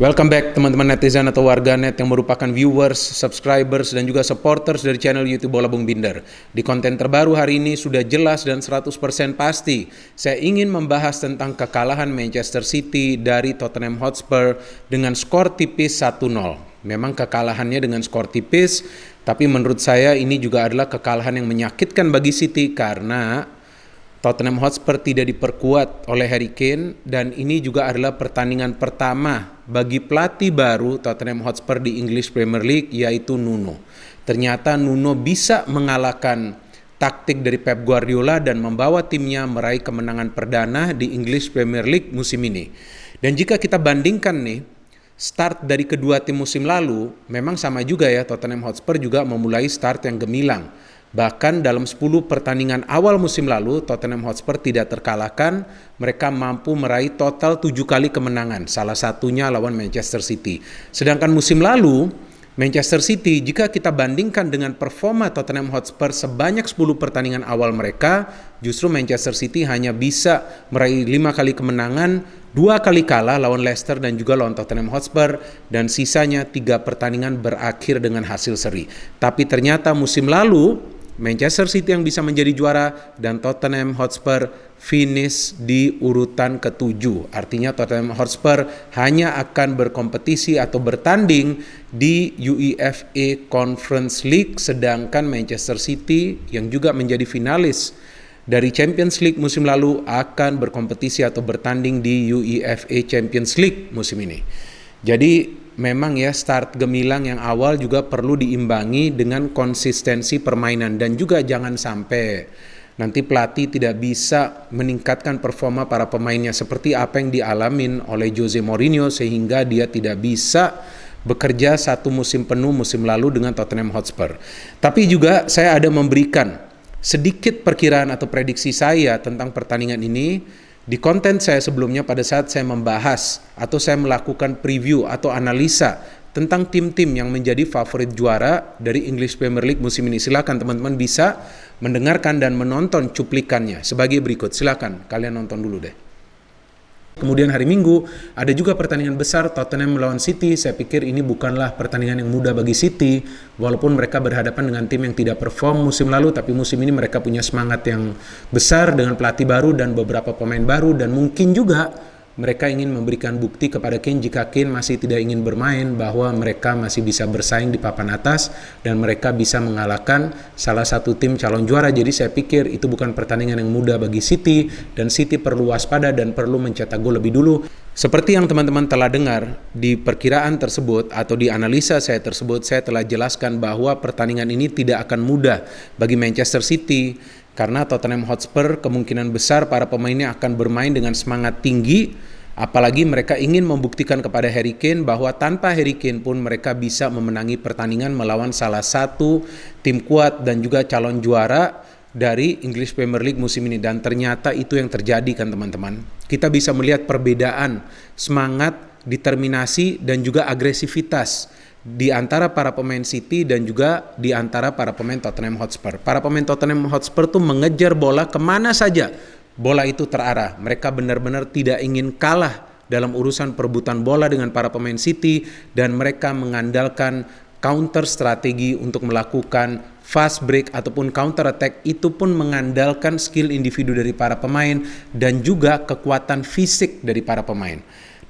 Welcome back teman-teman netizen atau warganet yang merupakan viewers, subscribers, dan juga supporters dari channel YouTube Bola Bung Binder. Di konten terbaru hari ini sudah jelas dan 100% pasti. Saya ingin membahas tentang kekalahan Manchester City dari Tottenham Hotspur dengan skor tipis 1-0. Memang kekalahannya dengan skor tipis, tapi menurut saya ini juga adalah kekalahan yang menyakitkan bagi City karena Tottenham Hotspur tidak diperkuat oleh Harry Kane dan ini juga adalah pertandingan pertama bagi pelatih baru Tottenham Hotspur di English Premier League yaitu Nuno. Ternyata Nuno bisa mengalahkan taktik dari Pep Guardiola dan membawa timnya meraih kemenangan perdana di English Premier League musim ini. Dan jika kita bandingkan nih start dari kedua tim musim lalu, memang sama juga ya, Tottenham Hotspur juga memulai start yang gemilang. Bahkan dalam 10 pertandingan awal musim lalu, Tottenham Hotspur tidak terkalahkan, mereka mampu meraih total 7 kali kemenangan, salah satunya lawan Manchester City. Sedangkan musim lalu, Manchester City, jika kita bandingkan dengan performa Tottenham Hotspur sebanyak 10 pertandingan awal mereka, justru Manchester City hanya bisa meraih 5 kali kemenangan, 2 kali kalah lawan Leicester dan juga lawan Tottenham Hotspur, dan sisanya 3 pertandingan berakhir dengan hasil seri. Tapi ternyata musim lalu, Manchester City yang bisa menjadi juara dan Tottenham Hotspur finish di urutan ke-7. Artinya Tottenham Hotspur hanya akan berkompetisi atau bertanding di UEFA Conference League, sedangkan Manchester City yang juga menjadi finalis dari Champions League musim lalu akan berkompetisi atau bertanding di UEFA Champions League musim ini. Jadi memang ya start gemilang yang awal juga perlu diimbangi dengan konsistensi permainan dan juga jangan sampai nanti pelatih tidak bisa meningkatkan performa para pemainnya seperti apa yang dialamin oleh Jose Mourinho sehingga dia tidak bisa bekerja satu musim penuh musim lalu dengan Tottenham Hotspur. Tapi juga saya ada memberikan sedikit perkiraan atau prediksi saya tentang pertandingan ini di konten saya sebelumnya pada saat saya membahas atau saya melakukan preview atau analisa tentang tim-tim yang menjadi favorit juara dari English Premier League musim ini. Silakan teman-teman bisa mendengarkan dan menonton cuplikannya sebagai berikut. Silakan kalian nonton dulu deh. Kemudian hari Minggu ada juga pertandingan besar Tottenham melawan City. Saya pikir ini bukanlah pertandingan yang mudah bagi City walaupun mereka berhadapan dengan tim yang tidak perform musim lalu, tapi musim ini mereka punya semangat yang besar dengan pelatih baru dan beberapa pemain baru dan mungkin juga mereka ingin memberikan bukti kepada Kane jika Kane masih tidak ingin bermain bahwa mereka masih bisa bersaing di papan atas dan mereka bisa mengalahkan salah satu tim calon juara. Jadi saya pikir itu bukan pertandingan yang mudah bagi City dan City perlu waspada dan perlu mencetak gol lebih dulu. Seperti yang teman-teman telah dengar di perkiraan tersebut atau di analisa saya tersebut, saya telah jelaskan bahwa pertandingan ini tidak akan mudah bagi Manchester City karena Tottenham Hotspur kemungkinan besar para pemainnya akan bermain dengan semangat tinggi, apalagi mereka ingin membuktikan kepada Harry Kane bahwa tanpa Harry Kane pun mereka bisa memenangi pertandingan melawan salah satu tim kuat dan juga calon juara dari English Premier League musim ini. Dan ternyata itu yang terjadi kan teman-teman. Kita bisa melihat perbedaan semangat, determinasi dan juga agresivitas di antara para pemain City dan juga di antara para pemain Tottenham Hotspur. Para pemain Tottenham Hotspur tuh mengejar bola kemana saja bola itu terarah. Mereka benar-benar tidak ingin kalah dalam urusan perebutan bola dengan para pemain City dan mereka mengandalkan counter strategi untuk melakukan fast break ataupun counter attack. Itu pun mengandalkan skill individu dari para pemain dan juga kekuatan fisik dari para pemain.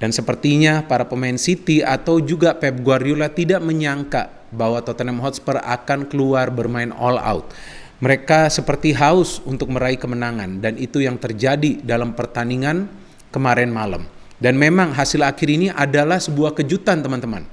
Dan sepertinya para pemain City atau juga Pep Guardiola tidak menyangka bahwa Tottenham Hotspur akan keluar bermain all out. Mereka seperti haus untuk meraih kemenangan dan itu yang terjadi dalam pertandingan kemarin malam. Dan memang hasil akhir ini adalah sebuah kejutan teman-teman.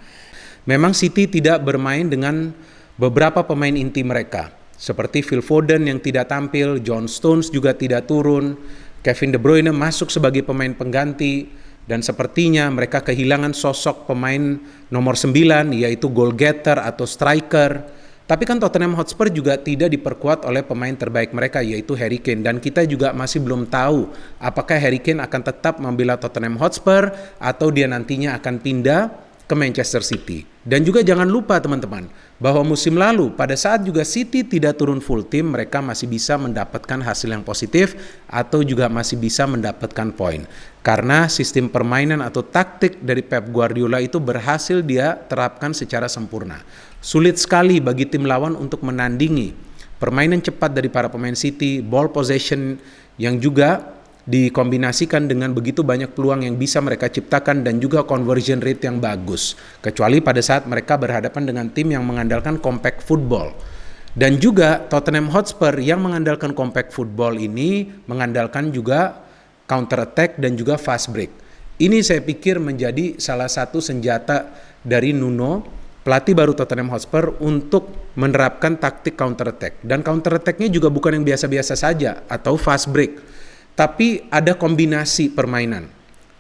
Memang City tidak bermain dengan beberapa pemain inti mereka. Seperti Phil Foden yang tidak tampil, John Stones juga tidak turun, Kevin De Bruyne masuk sebagai pemain pengganti. Dan sepertinya mereka kehilangan sosok pemain nomor 9 yaitu goal getter atau striker. Tapi kan Tottenham Hotspur juga tidak diperkuat oleh pemain terbaik mereka yaitu Harry Kane. Dan kita juga masih belum tahu apakah Harry Kane akan tetap membela Tottenham Hotspur atau dia nantinya akan pindah ke Manchester City. Dan juga jangan lupa teman-teman, bahwa musim lalu pada saat juga City tidak turun full tim, mereka masih bisa mendapatkan hasil yang positif atau juga masih bisa mendapatkan poin. Karena sistem permainan atau taktik dari Pep Guardiola itu berhasil dia terapkan secara sempurna. Sulit sekali bagi tim lawan untuk menandingi permainan cepat dari para pemain City, ball possession yang juga dikombinasikan dengan begitu banyak peluang yang bisa mereka ciptakan dan juga conversion rate yang bagus. Kecuali pada saat mereka berhadapan dengan tim yang mengandalkan compact football. Dan juga Tottenham Hotspur yang mengandalkan compact football ini mengandalkan juga counter attack dan juga fast break. Ini saya pikir menjadi salah satu senjata dari Nuno, pelatih baru Tottenham Hotspur, untuk menerapkan taktik counter attack. Dan counter attack-nya juga bukan yang biasa-biasa saja atau fast break. Tapi ada kombinasi permainan.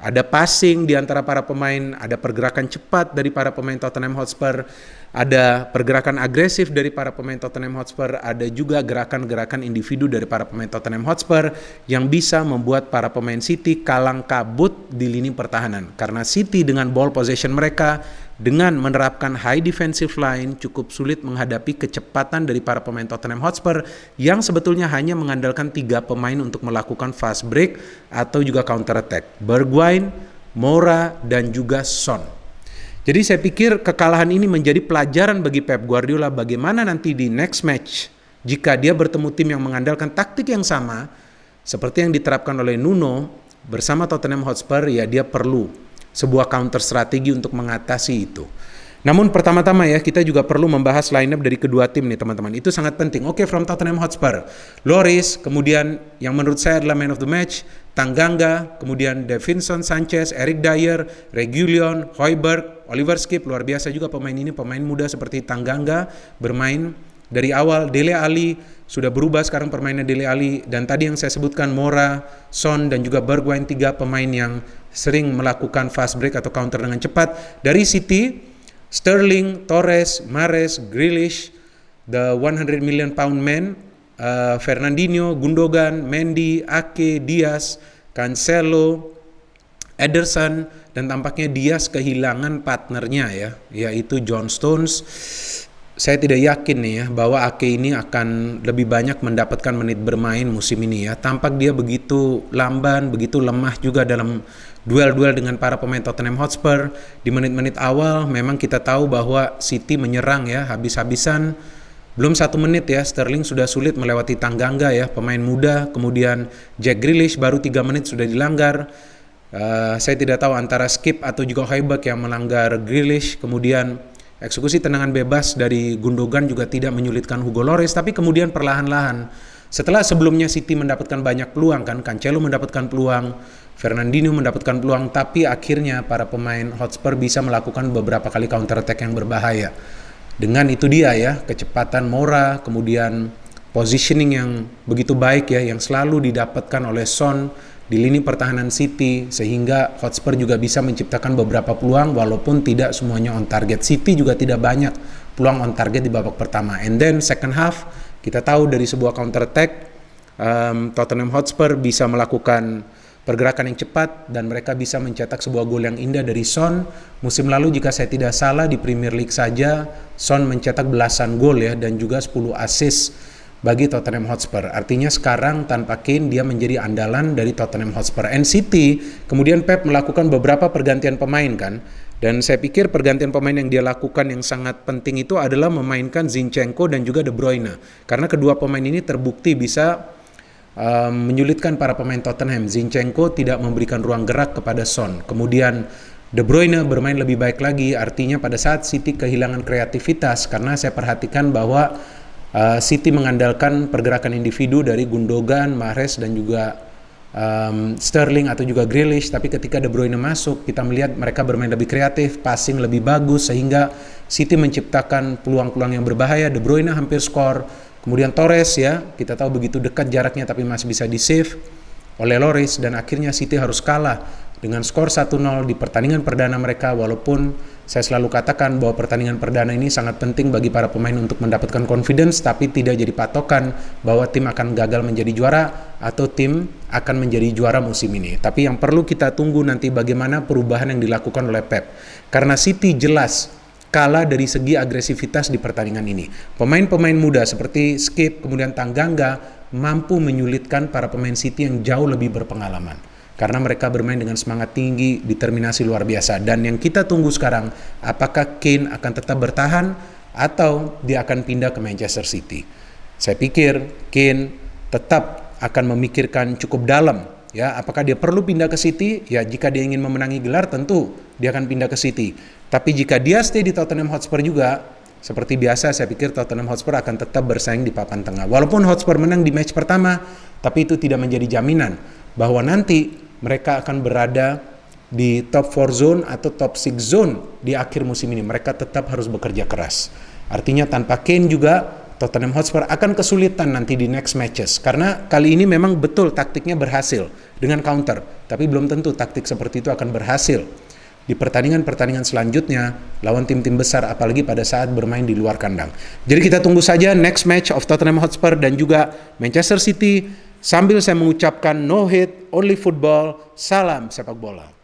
Ada passing di antara para pemain, ada pergerakan cepat dari para pemain Tottenham Hotspur, ada pergerakan agresif dari para pemain Tottenham Hotspur, ada juga gerakan-gerakan individu dari para pemain Tottenham Hotspur yang bisa membuat para pemain City kalang kabut di lini pertahanan. Karena City dengan ball possession mereka, dengan menerapkan high defensive line, cukup sulit menghadapi kecepatan dari para pemain Tottenham Hotspur yang sebetulnya hanya mengandalkan 3 pemain untuk melakukan fast break atau juga counter attack. Bergwijn, Moura, dan juga Son. Jadi saya pikir kekalahan ini menjadi pelajaran bagi Pep Guardiola bagaimana nanti di next match jika dia bertemu tim yang mengandalkan taktik yang sama seperti yang diterapkan oleh Nuno bersama Tottenham Hotspur, ya dia perlu sebuah counter strategi untuk mengatasi itu. Namun pertama-tama ya kita juga perlu membahas lineup dari kedua tim nih teman-teman. Itu sangat penting. Oke, from Tottenham Hotspur, Lloris, kemudian yang menurut saya adalah man of the match, Tanganga, kemudian Davinson Sanchez, Eric Dyer, Reguilon, Højbjerg, Oliver Skip, luar biasa juga pemain ini, pemain muda seperti Tanganga bermain dari awal. Dele Alli sudah berubah sekarang permainan Dele Alli, dan tadi yang saya sebutkan Moura, Son, dan juga Bergwijn, 3 pemain yang sering melakukan fast break atau counter dengan cepat. Dari City, Sterling, Torres, Mahrez, Grealish, the 100 million pound man, Fernandinho, Gundogan, Mendy, Ake, Diaz, Cancelo, Ederson, dan tampaknya Diaz kehilangan partnernya ya, yaitu John Stones. Saya tidak yakin nih ya bahwa Ake ini akan lebih banyak mendapatkan menit bermain musim ini ya. Tampak dia begitu lamban, begitu lemah juga dalam duel-duel dengan para pemain Tottenham Hotspur. Di menit-menit awal memang kita tahu bahwa City menyerang ya habis-habisan. Belum 1 menit ya, Sterling sudah sulit melewati Tanganga ya, pemain muda. Kemudian Jack Grealish baru 3 menit sudah dilanggar. Saya tidak tahu antara Skip atau juga Højbjerg yang melanggar Grealish. Kemudian eksekusi tendangan bebas dari Gundogan juga tidak menyulitkan Hugo Lloris, tapi kemudian perlahan-lahan setelah sebelumnya City mendapatkan banyak peluang kan, Cancelo mendapatkan peluang, Fernandinho mendapatkan peluang, tapi akhirnya para pemain Hotspur bisa melakukan beberapa kali counter attack yang berbahaya. Dengan itu dia ya, kecepatan Moura, kemudian positioning yang begitu baik ya, yang selalu didapatkan oleh Son di lini pertahanan City, sehingga Hotspur juga bisa menciptakan beberapa peluang walaupun tidak semuanya on target. City juga tidak banyak peluang on target di babak pertama. And then second half, kita tahu dari sebuah counter attack, Tottenham Hotspur bisa melakukan pergerakan yang cepat dan mereka bisa mencetak sebuah gol yang indah dari Son. Musim lalu jika saya tidak salah di Premier League saja Son mencetak belasan gol ya, dan juga 10 assist bagi Tottenham Hotspur. Artinya sekarang tanpa Kane dia menjadi andalan dari Tottenham Hotspur. And City, kemudian Pep melakukan beberapa pergantian pemain kan. Dan saya pikir pergantian pemain yang dia lakukan yang sangat penting itu adalah memainkan Zinchenko dan juga De Bruyne. Karena kedua pemain ini terbukti bisa menyulitkan para pemain Tottenham. Zinchenko tidak memberikan ruang gerak kepada Son. Kemudian De Bruyne bermain lebih baik lagi. Artinya pada saat City kehilangan kreativitas, karena saya perhatikan bahwa City mengandalkan pergerakan individu dari Gundogan, Mahrez, dan juga Sterling atau juga Grealish. Tapi ketika De Bruyne masuk, kita melihat mereka bermain lebih kreatif, passing lebih bagus, sehingga City menciptakan peluang-peluang yang berbahaya. De Bruyne hampir skor. Kemudian Torres ya, kita tahu begitu dekat jaraknya tapi masih bisa di-save oleh Lloris, dan akhirnya City harus kalah dengan skor 1-0 di pertandingan perdana mereka, walaupun saya selalu katakan bahwa pertandingan perdana ini sangat penting bagi para pemain untuk mendapatkan confidence, tapi tidak jadi patokan bahwa tim akan gagal menjadi juara atau tim akan menjadi juara musim ini. Tapi yang perlu kita tunggu nanti bagaimana perubahan yang dilakukan oleh Pep. Karena City jelas kalah dari segi agresivitas di pertandingan ini. Pemain-pemain muda seperti Skip, kemudian Tanganga mampu menyulitkan para pemain City yang jauh lebih berpengalaman. Karena mereka bermain dengan semangat tinggi, determinasi luar biasa. Dan yang kita tunggu sekarang, apakah Kane akan tetap bertahan atau dia akan pindah ke Manchester City. Saya pikir Kane tetap akan memikirkan cukup dalam, ya, apakah dia perlu pindah ke City? Ya, jika dia ingin memenangi gelar tentu dia akan pindah ke City. Tapi jika dia stay di Tottenham Hotspur juga, seperti biasa saya pikir Tottenham Hotspur akan tetap bersaing di papan tengah. Walaupun Hotspur menang di match pertama, tapi itu tidak menjadi jaminan bahwa nanti mereka akan berada di top 4 zone atau top 6 zone di akhir musim ini. Mereka tetap harus bekerja keras. Artinya tanpa Kane juga Tottenham Hotspur akan kesulitan nanti di next matches. Karena kali ini memang betul taktiknya berhasil dengan counter. Tapi belum tentu taktik seperti itu akan berhasil di pertandingan-pertandingan selanjutnya lawan tim-tim besar, apalagi pada saat bermain di luar kandang. Jadi kita tunggu saja next match of Tottenham Hotspur dan juga Manchester City. Sambil saya mengucapkan no hate, only football, salam sepak bola.